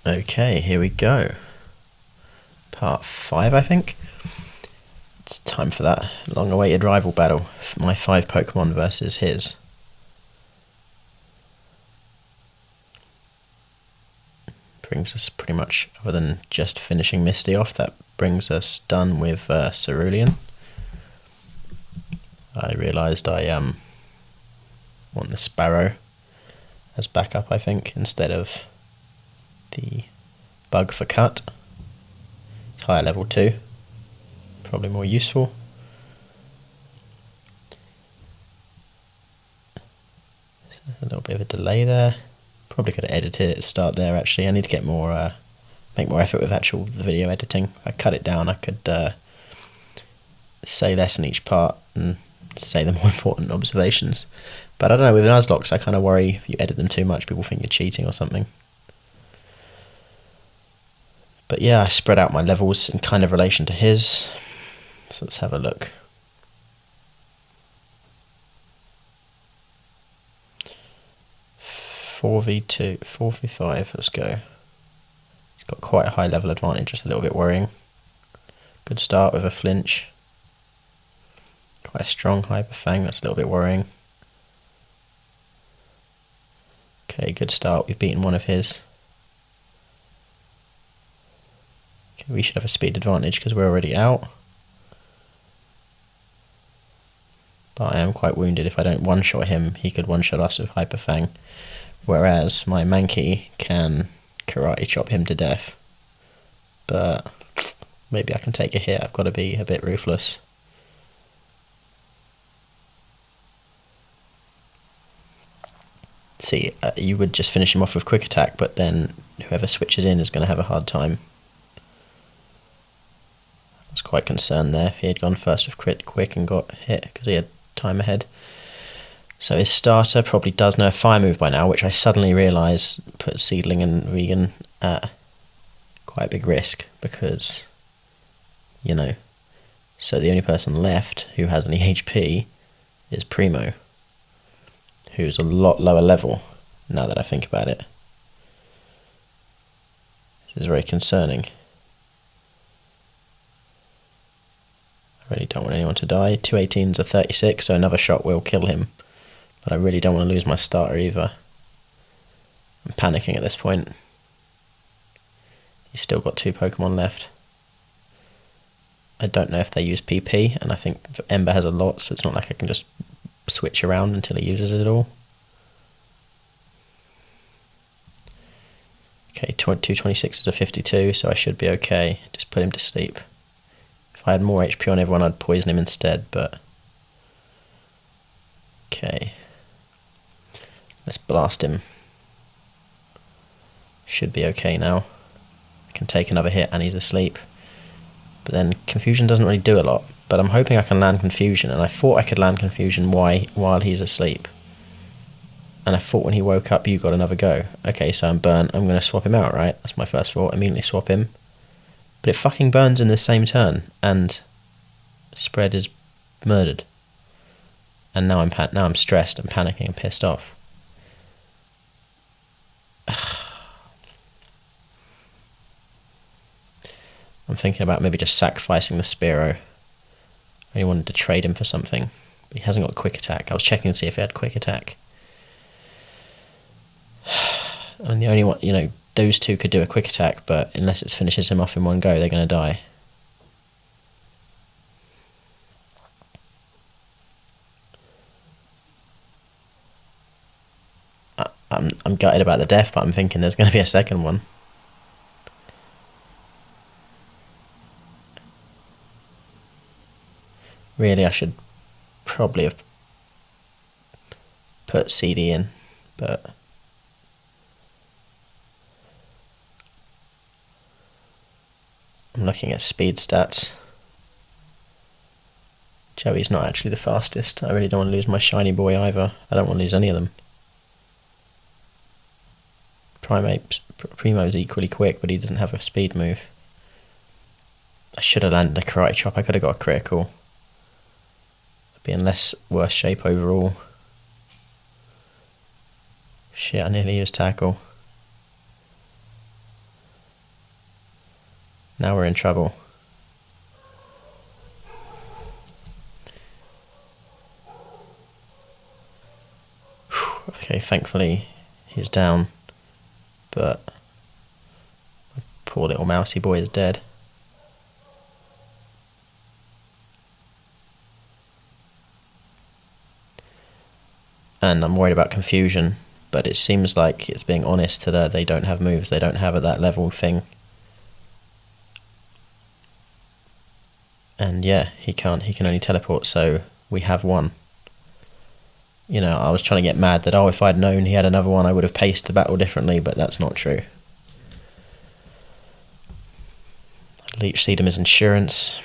Okay, here we go. Part 5, I think. It's time for that long-awaited rival battle. My 5 Pokemon versus his. Brings us pretty much, other than just finishing Misty off, that brings us done with Cerulean. I realised I want the Sparrow as backup, I think, instead of the Bug for cut. It's higher level 2, probably more useful. A little bit of a delay there. Probably could have edited it at the start there. Actually, I need to get more, make more effort with actual video editing. If I cut it down, I could say less in each part and say the more important observations. But I don't know, with Nuzlocke, I kind of worry if you edit them too much, people think you're cheating or something. But yeah, I spread out my levels in kind of relation to his. So let's have a look. Four v 5, let's go. He's got quite a high level advantage, just a little bit worrying. Good start with a flinch. Quite a strong Hyper Fang, that's a little bit worrying. Okay, good start, we've beaten one of his. Okay, we should have a speed advantage because we're already out. But I am quite wounded. If I don't one-shot him, he could one-shot us with Hyper Fang. Whereas my Mankey can karate chop him to death. But maybe I can take a hit, I've got to be a bit ruthless. See, you would just finish him off with Quick Attack, but then whoever switches in is going to have a hard time. I was quite concerned there if he had gone first with Crit Quick and got hit, because he had time ahead. So his starter probably does know a fire move by now, which I suddenly realise puts Seedling and Vegan at quite a big risk, because, you know, so the only person left who has any HP is Primo, who's a lot lower level, now that I think about it. This is very concerning. I really don't want anyone to die. 2 18s are 36, so another shot will kill him. But I really don't want to lose my starter either. I'm panicking at this point. He's still got 2 Pokemon left. I don't know if they use PP, and I think Ember has a lot, so it's not like I can just switch around until he uses it all. Okay, 226 is a 52, so I should be okay. Just put him to sleep. If I had more HP on everyone, I'd poison him instead, but... Okay. Let's blast him. Should be okay now. I can take another hit and he's asleep. But then Confusion doesn't really do a lot. But I'm hoping I can land Confusion, and I thought I could land Confusion while he's asleep. And I thought when he woke up you got another go. Okay, so I'm burnt. I'm going to swap him out, right? That's my first thought. Immediately swap him. But it fucking burns in the same turn, and Spread is murdered. And now I'm stressed and panicking and pissed off. I'm thinking about maybe just sacrificing the Spearow. I really wanted to trade him for something, but he hasn't got Quick Attack. I was checking to see if he had Quick Attack. And the only one, you know, those two could do a Quick Attack, but unless it finishes him off in one go, they're going to die. I'm gutted about the death, but I'm thinking there's going to be a second one. Really, I should probably have put CD in, but I'm looking at speed stats. Joey's not actually the fastest. I really don't want to lose my shiny boy either. I don't want to lose any of them. Primo's equally quick, but he doesn't have a speed move. I should have landed a Karate Chop. I could have got a critical. I'd be in less worse shape overall. Shit, I nearly used Tackle. Now we're in trouble. Okay, thankfully he's down, but poor little mousy boy is dead. And I'm worried about confusion, but it seems like it's being honest to they don't have moves, they don't have at that level thing. And yeah, he can only teleport, so we have one. You know, I was trying to get mad that, if I'd known he had another one, I would have paced the battle differently, but that's not true. Leech Seed him as insurance,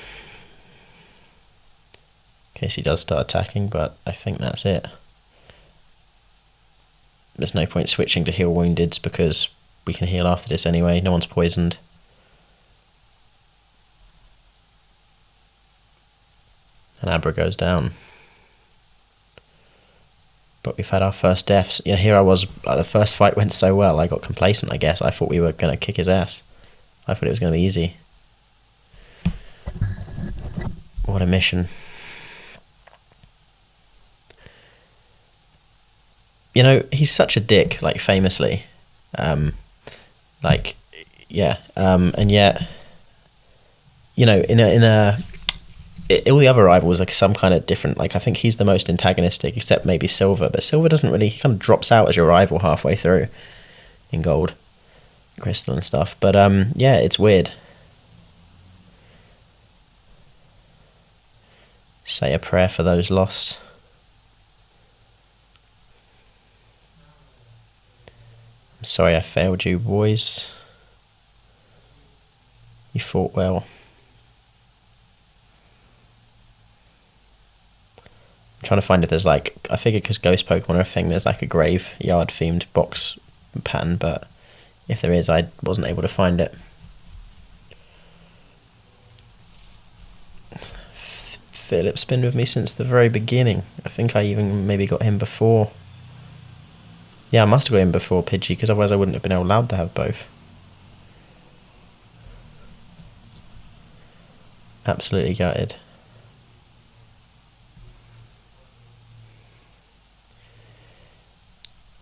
in case he does start attacking, but I think that's it. There's no point switching to heal woundeds because we can heal after this anyway, no one's poisoned. And Abra goes down. But we've had our first deaths. You know, here I was, the first fight went so well, I got complacent, I guess. I thought we were going to kick his ass. I thought it was going to be easy. What a mission. You know, he's such a dick, like, famously. And yet, you know, all the other rivals are some kind of different, like, I think he's the most antagonistic, except maybe Silver, but Silver doesn't really, he kind of drops out as your rival halfway through in Gold, Crystal and stuff, but yeah, it's weird. Say a prayer for those lost. I'm sorry I failed you, boys. You fought well. I'm trying to find if there's, like, I figured because Ghost Pokemon are a thing, there's like a graveyard themed box pattern, but if there is, I wasn't able to find it. Philip's been with me since the very beginning. I think I even maybe got him before. Yeah, I must have got him before Pidgey, because otherwise I wouldn't have been allowed to have both. Absolutely gutted.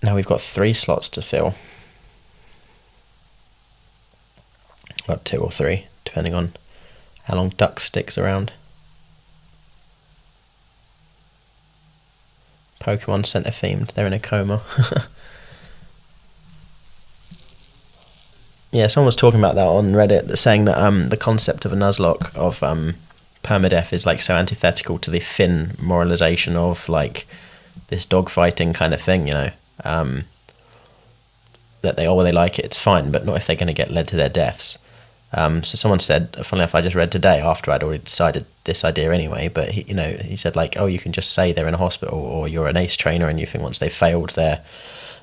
Now we've got 3 slots to fill. Well, 2 or 3, depending on how long Duck sticks around. Pokemon Center themed, they're in a coma. Yeah, someone was talking about that on Reddit, saying that the concept of a Nuzlocke of permadeath is like so antithetical to the Finn moralization of like this dogfighting kind of thing, you know. That they like it, it's fine, but not if they're going to get led to their deaths. So someone said, funnily enough, I just read today after I'd already decided this idea anyway, but he said like, oh, you can just say they're in a hospital, or you're an ace trainer and you think once they've failed they're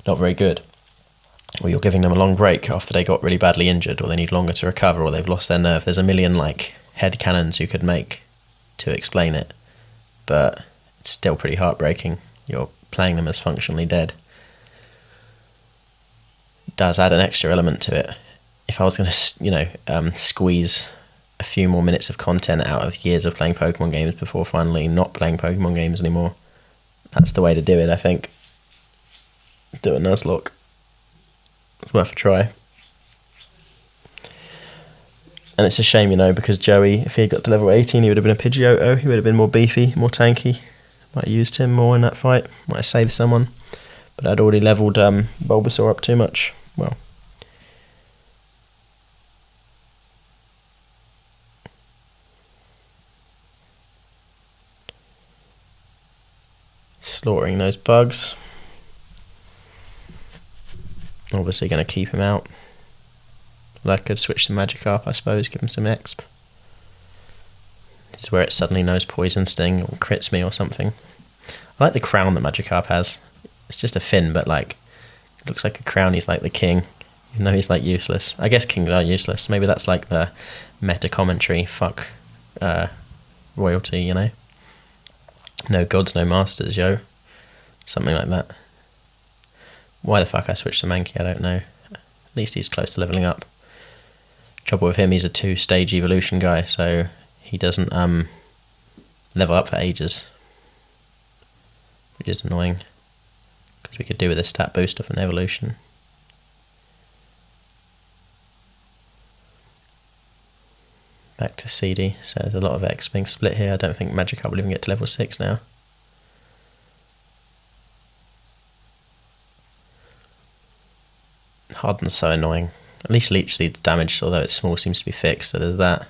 not very good, or you're giving them a long break after they got really badly injured, or they need longer to recover, or they've lost their nerve. There's a million like head canons you could make to explain it, but it's still pretty heartbreaking. You're playing them as functionally dead. It does add an extra element to it. If I was going to, squeeze a few more minutes of content out of years of playing Pokemon games before finally not playing Pokemon games anymore, that's the way to do it, I think. Do a Nuzlocke. It's worth a try. And it's a shame, because Joey, if he had got to level 18, he would have been a Pidgeotto. He would have been more beefy, more tanky. Might have used him more in that fight. Might have saved someone. But I'd already levelled Bulbasaur up too much. Well, slaughtering those bugs. Obviously going to keep him out. Well, I could switch to Magikarp, I suppose, give him some exp. This is where it suddenly knows Poison Sting or crits me or something. I like the crown that Magikarp has. It's just a fin, but like, it looks like a crown. He's like the king, even though he's like useless. I guess kings are useless. Maybe that's like the meta commentary. Fuck royalty, No gods, no masters, yo. Something like that. Why the fuck I switched to Mankey, I don't know. At least he's close to leveling up. Trouble with him, he's a 2-stage evolution guy, so he doesn't level up for ages, which is annoying, because we could do with a stat boost of an evolution. Back to CD, so there's a lot of X being split here. I don't think Magikarp will even get to level 6 now. Harden's so annoying. At least Leech Seed's damaged, although it's small, seems to be fixed, so there's that.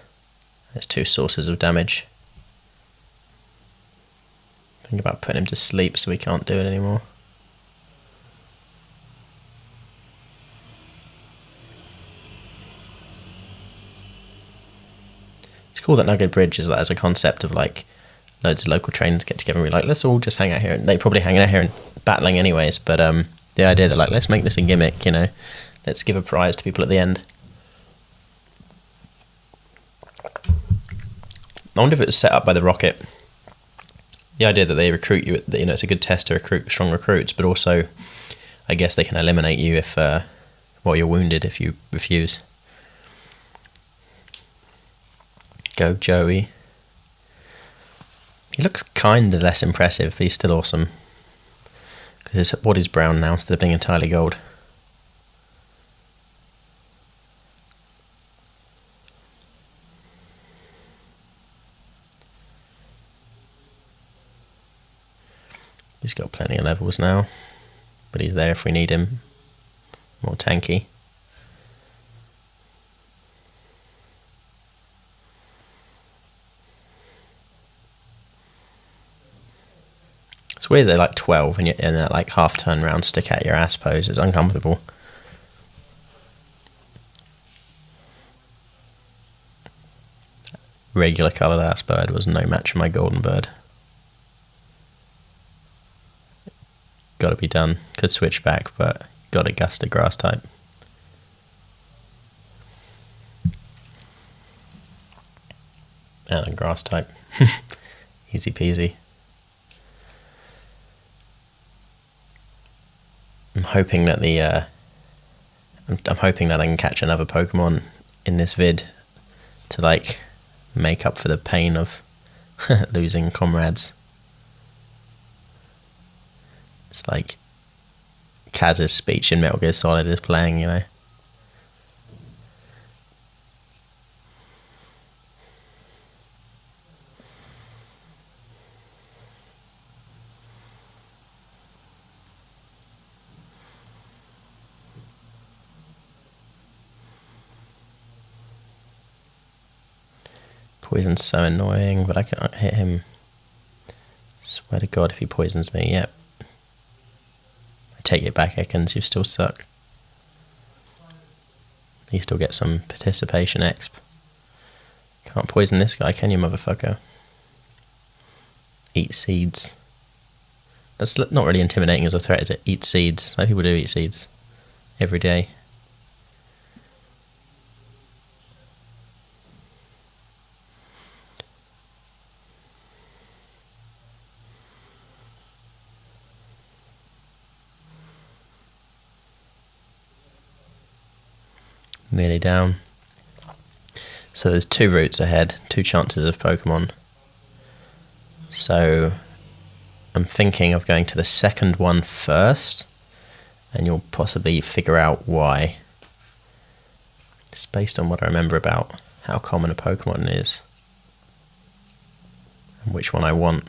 There's 2 sources of damage. Think about putting him to sleep so we can't do it anymore. It's cool that Nugget Bridge is as a concept of like loads of local trainers get together and be like, let's all just hang out here. And they probably hang out here and battling anyways, but the idea that like, let's make this a gimmick, you know, let's give a prize to people at the end. I wonder if it was set up by the Rocket. The idea that they recruit you, you know, it's a good test to recruit strong recruits, but also I guess they can eliminate you if, well, you're wounded if you refuse. Go Joey. He looks kind of less impressive, but he's still awesome. Because his body's brown now instead of being entirely gold. He's got plenty of levels now, but he's there if we need him. More tanky. It's weird they're like 12 and you're in that like half turn round stick out your ass pose. It's uncomfortable. Regular coloured ass bird was no match for my golden bird. Got to be done. Could switch back, but got a Gusta grass type. And a grass type. Easy peasy. I'm hoping that I'm hoping that I can catch another Pokemon in this vid to like make up for the pain of losing comrades. It's like Kaz's speech in Metal Gear Solid is playing, you know. Poison's so annoying, but I can't hit him. Swear to God, if he poisons me, yep. I take it back, Ekans, you still suck. You still get some participation exp. Can't poison this guy, can you, motherfucker? Eat seeds. That's not really intimidating as a threat, is it? Eat seeds. Like people do eat seeds every day. Nearly down. So there's 2 routes ahead, 2 chances of Pokemon. So I'm thinking of going to the second one first, and you'll possibly figure out why. It's based on what I remember about how common a Pokemon is and which one I want.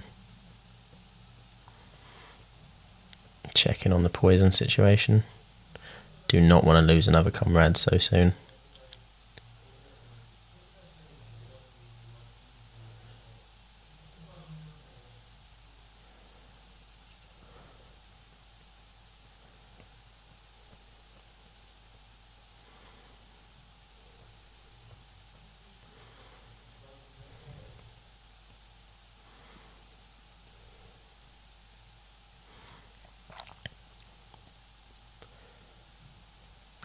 Checking on the poison situation. Do not want to lose another comrade so soon.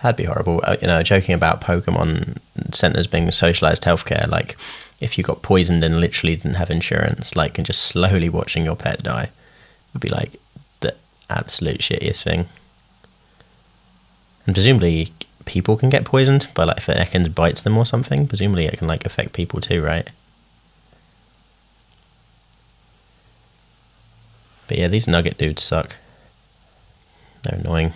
That'd be horrible. You know, joking about Pokemon centers being socialized healthcare, like if you got poisoned and literally didn't have insurance, like, and just slowly watching your pet die would be like the absolute shittiest thing. And presumably people can get poisoned by like if an Ekans bites them or something. Presumably it can like affect people too, right? But yeah, these Nugget dudes suck. They're annoying.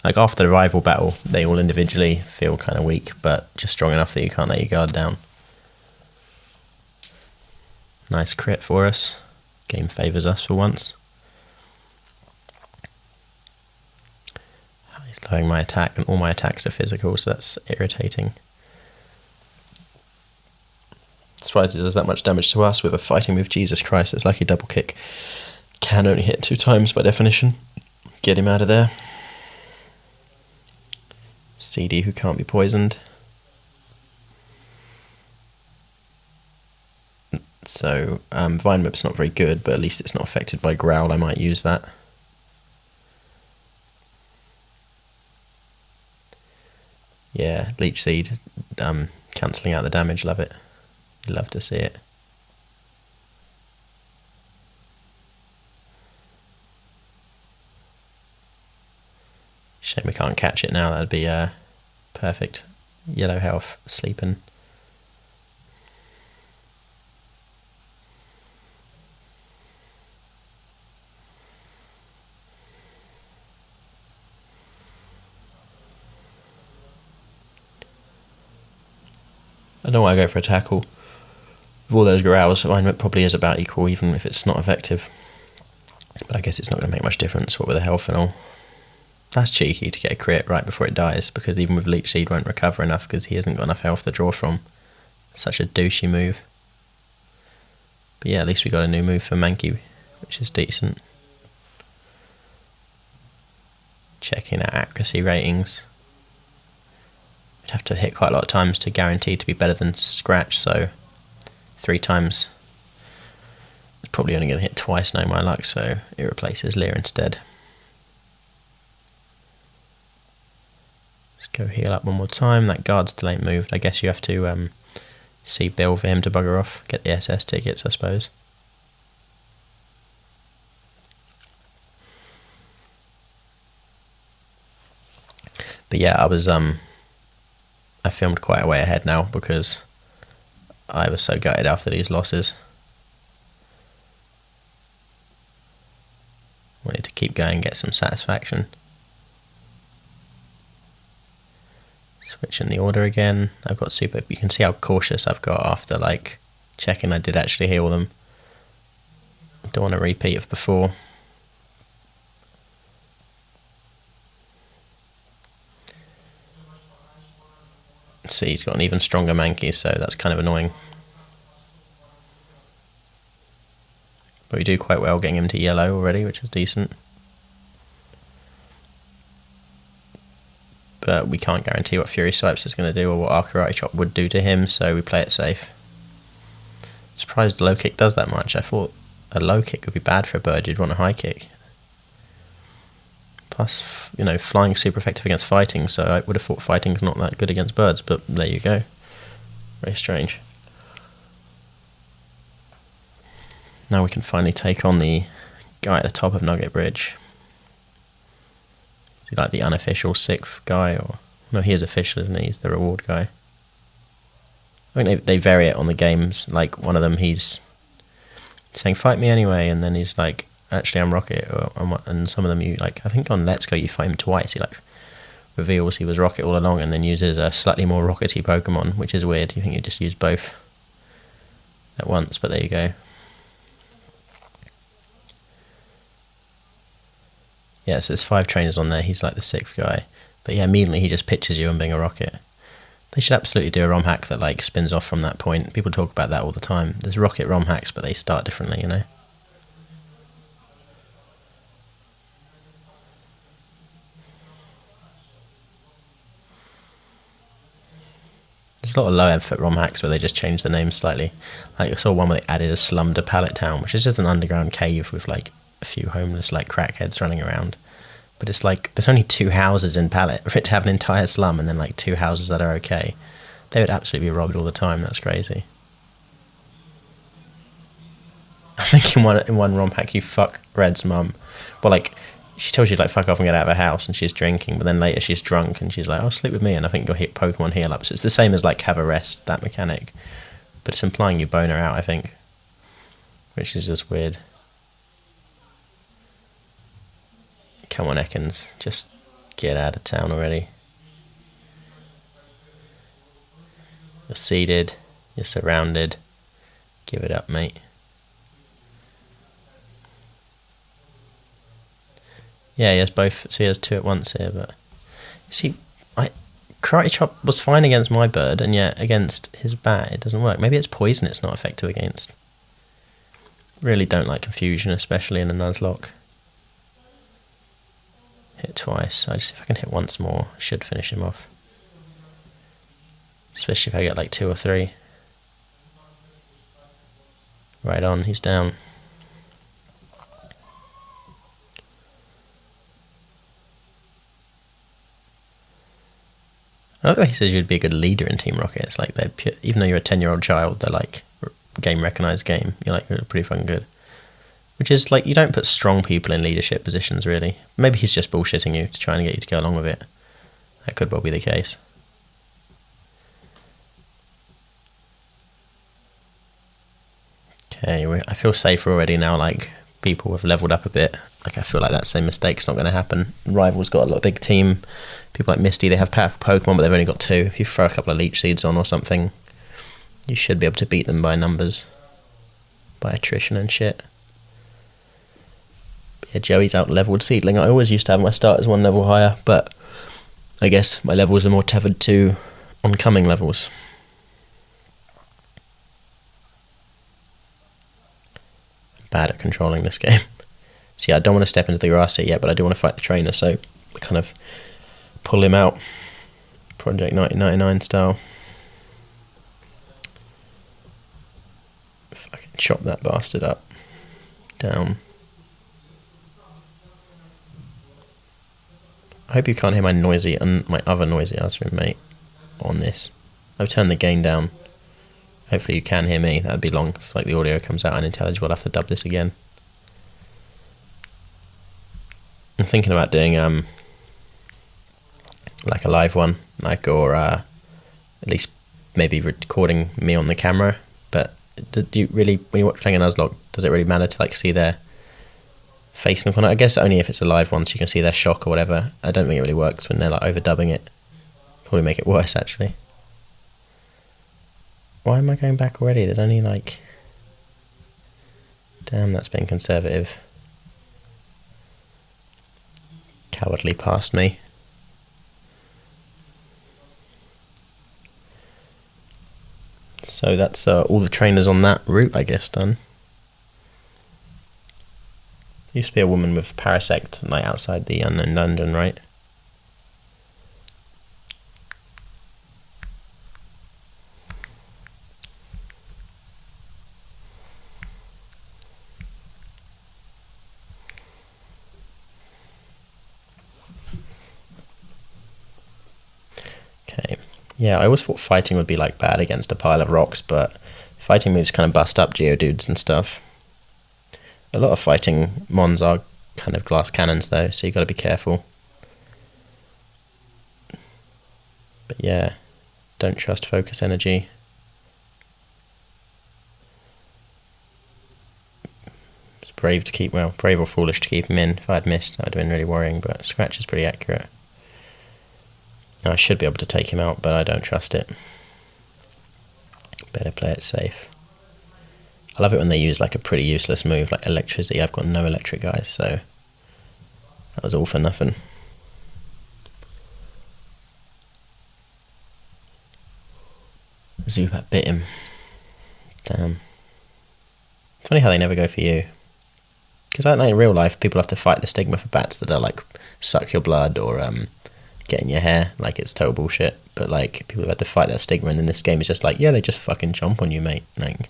Like after the rival battle, they all individually feel kind of weak, but just strong enough that you can't let your guard down. Nice crit for us. Game favours us for once. He's lowering my attack, and all my attacks are physical, so that's irritating. Surprised it does that much damage to us with a fighting move. Jesus Christ, it's like a double kick. Can only hit 2 times by definition. Get him out of there. CD who can't be poisoned. So Vine Whip's not very good, but at least it's not affected by Growl. I might use that. Yeah, Leech Seed cancelling out the damage. Love it. Love to see it. Shame we can't catch it now. That'd be perfect. Yellow health, sleeping. I don't want to go for a tackle. With all those growls, mine probably is about equal, even if it's not effective. But I guess it's not going to make much difference, what with the health and all. That's cheeky to get a crit right before it dies, because even with Leech Seed won't recover enough because he hasn't got enough health to draw from. Such a douchey move. But yeah, at least we got a new move for Mankey, which is decent. Checking our accuracy ratings. We'd have to hit quite a lot of times to guarantee to be better than Scratch, so 3 times. It's probably only going to hit twice, no my luck, so it replaces Leer instead. Let's go heal up one more time. That guard still ain't moved. I guess you have to see Bill for him to bugger off. Get the SS tickets, I suppose. But yeah, I filmed quite a way ahead now because I was so gutted after these losses. Wanted to keep going and get some satisfaction. Switching the order again. I've got super. You can see how cautious I've got after like checking I did actually heal them. Don't want a repeat of before. See, he's got an even stronger Mankey, so that's kind of annoying. But we do quite well getting him to yellow already, which is decent. But we can't guarantee what Fury Swipes is going to do or what our Karate Chop would do to him, so we play it safe. Surprised low kick does that much. I thought a low kick would be bad for a bird, you'd want a high kick. Plus, you know, flying is super effective against fighting, so I would have thought fighting's not that good against birds, but there you go. Very strange. Now we can finally take on the guy at the top of Nugget Bridge. Is he like the unofficial 6th guy? Or no, he is official, isn't he? He's the reward guy. I think they vary it on the games. Like, one of them, he's saying, fight me anyway, and then he's like, actually I'm Rocket, and some of them you like, I think on Let's Go you fight him twice, he like reveals he was Rocket all along and then uses a slightly more rockety Pokemon, which is weird. You think you just use both at once, but there you go. Yeah, so there's 5 trainers on there, he's like the 6th guy, but yeah, immediately he just pictures you on being a Rocket. They should absolutely do a ROM hack that like spins off from that point. People talk about that all the time. There's Rocket ROM hacks, but they start differently, you know. There's a lot of low effort ROM hacks where they just change the name slightly. Like I saw one where they added a slum to Pallet Town, which is just an underground cave with like a few homeless like crackheads running around. But it's like there's only 2 houses in Pallet. For it to have an entire slum and then like 2 houses that are okay, they would absolutely be robbed all the time. That's crazy. I think in one ROM hack you fuck Red's mum. Well, like she tells you like fuck off and get out of her house, and she's drinking, but then later she's drunk and she's like, "Oh, sleep with me," and I think you'll hit Pokemon heal up. So it's the same as like have a rest, that mechanic, but it's implying you bone her out, I think, which is just weird. Come on, Ekans, just get out of town already. You're seeded, you're surrounded. Give it up, mate. Yeah, he has both, so he has two at once here, but... See, Karate Chop was fine against my bird, and yet against his bat it doesn't work. Maybe it's poison it's not effective against. Really don't like confusion, especially in a Nuzlocke. Hit twice. If I can hit once more, I should finish him off. Especially if I get like 2 or 3. Right on, he's down. I like the way he says you'd be a good leader in Team Rocket. It's like, even though you're a 10-year-old child, they're like, game recognised game. You're like, you're pretty fucking good. Which is like, you don't put strong people in leadership positions, really. Maybe he's just bullshitting you to try and get you to go along with it. That could well be the case. Okay, I feel safer already now, like, people have leveled up a bit. Like, I feel like that same mistake's not going to happen. Rival's got a lot of big team. People like Misty, they have powerful Pokemon, but they've only got 2. If you throw a couple of Leech Seeds on or something, you should be able to beat them by numbers. By attrition and shit. But yeah, Joey's out-leveled Seedling. I always used to have my starters 1 level higher, but I guess my levels are more tethered to oncoming levels. Bad at controlling this game. So yeah, I don't want to step into the grass here yet, but I do want to fight the trainer, so kind of pull him out. Project 1999 style. If I can chop that bastard up. Down. I hope you can't hear my other noisy ass roommate on this. I've turned the gain down. Hopefully you can hear me. That'd be long. If like the audio comes out unintelligible, I'll have to dub this again. I'm thinking about doing like a live one, or at least maybe recording me on the camera. But do you really, when you're playing a Nuzlocke, does it really matter to like see their face look on it? I guess only if it's a live one, so you can see their shock or whatever. I don't think it really works when they're like overdubbing it. Probably make it worse actually. Why am I going back already? There's only like... Damn, that's been conservative. Cowardly past me. So that's all the trainers on that route, I guess, done. There used to be a woman with Parasect like outside the Unknown Dungeon, right? Okay. Yeah, I always thought fighting would be like bad against a pile of rocks, but fighting moves kind of bust up Geodudes and stuff. A lot of fighting mons are kind of glass cannons though, so you got to be careful. But yeah, don't trust focus energy. It's brave to keep, well, brave or foolish to keep him in. If I'd missed, that would have been really worrying, but Scratch is pretty accurate. Now, I should be able to take him out, but I don't trust it. Better play it safe. I love it when they use like a pretty useless move, like electricity. I've got no electric guys, so that was all for nothing. Zubat bit him. Damn. Funny how they never go for you. Because I don't know, in real life, people have to fight the stigma for bats that are like suck your blood or get in your hair. Like, it's total bullshit. But like, people have had to fight that stigma, and then this game is just like, yeah, they just fucking jump on you, mate. Like,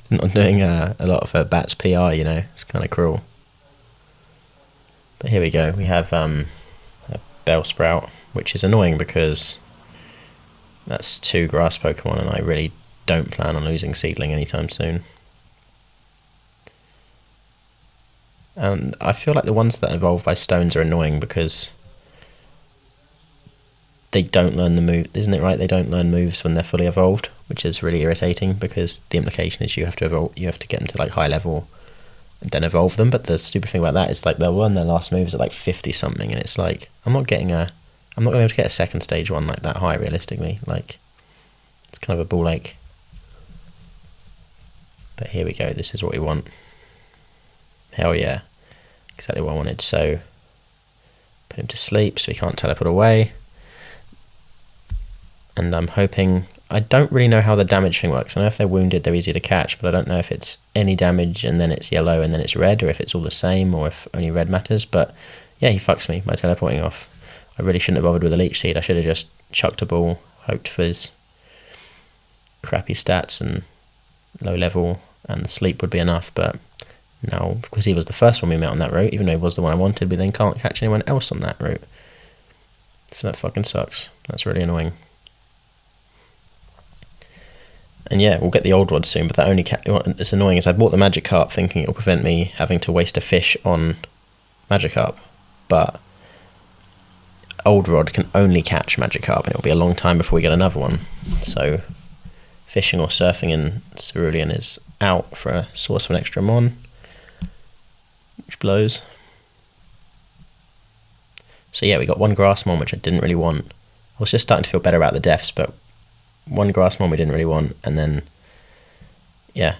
not doing a lot of bats PR, you know. It's kind of cruel. But here we go. We have a Bellsprout, which is annoying because that's 2 grass Pokemon, and I really don't plan on losing Seedling anytime soon. And I feel like the ones that evolve by stones are annoying because they don't learn the move, isn't it right? They don't learn moves when they're fully evolved, which is really irritating because the implication is you have to get them to like high level and then evolve them. But the stupid thing about that is like they'll learn their last moves at like 50 something, and it's like I'm not going to be able to get a second stage one like that high realistically. Like it's kind of a ball ache. But here we go. This is what we want. Hell yeah, exactly what I wanted. So put him to sleep so he can't teleport away. And I'm hoping, I don't really know how the damage thing works. I know if they're wounded they're easy to catch, but I don't know if it's any damage and then it's yellow and then it's red, or if it's all the same, or if only red matters. But yeah, he fucks me by teleporting off. I really shouldn't have bothered with a leech seed. I should have just chucked a ball, hoped for his crappy stats and low level, and sleep would be enough. But no, because he was the first one we met on that route, even though he was the one I wanted, we then can't catch anyone else on that route. So that fucking sucks. That's really annoying. And yeah, we'll get the old rod soon, but that only it's annoying is I bought the Magikarp thinking it'll prevent me having to waste a fish on Magikarp, but old rod can only catch Magikarp and it'll be a long time before we get another one. So fishing or surfing in Cerulean is out for a source of an extra mon, which blows. So yeah, we got one grass mon, which I didn't really want. I was just starting to feel better about the deaths, but one grass mon we didn't really want, and then yeah,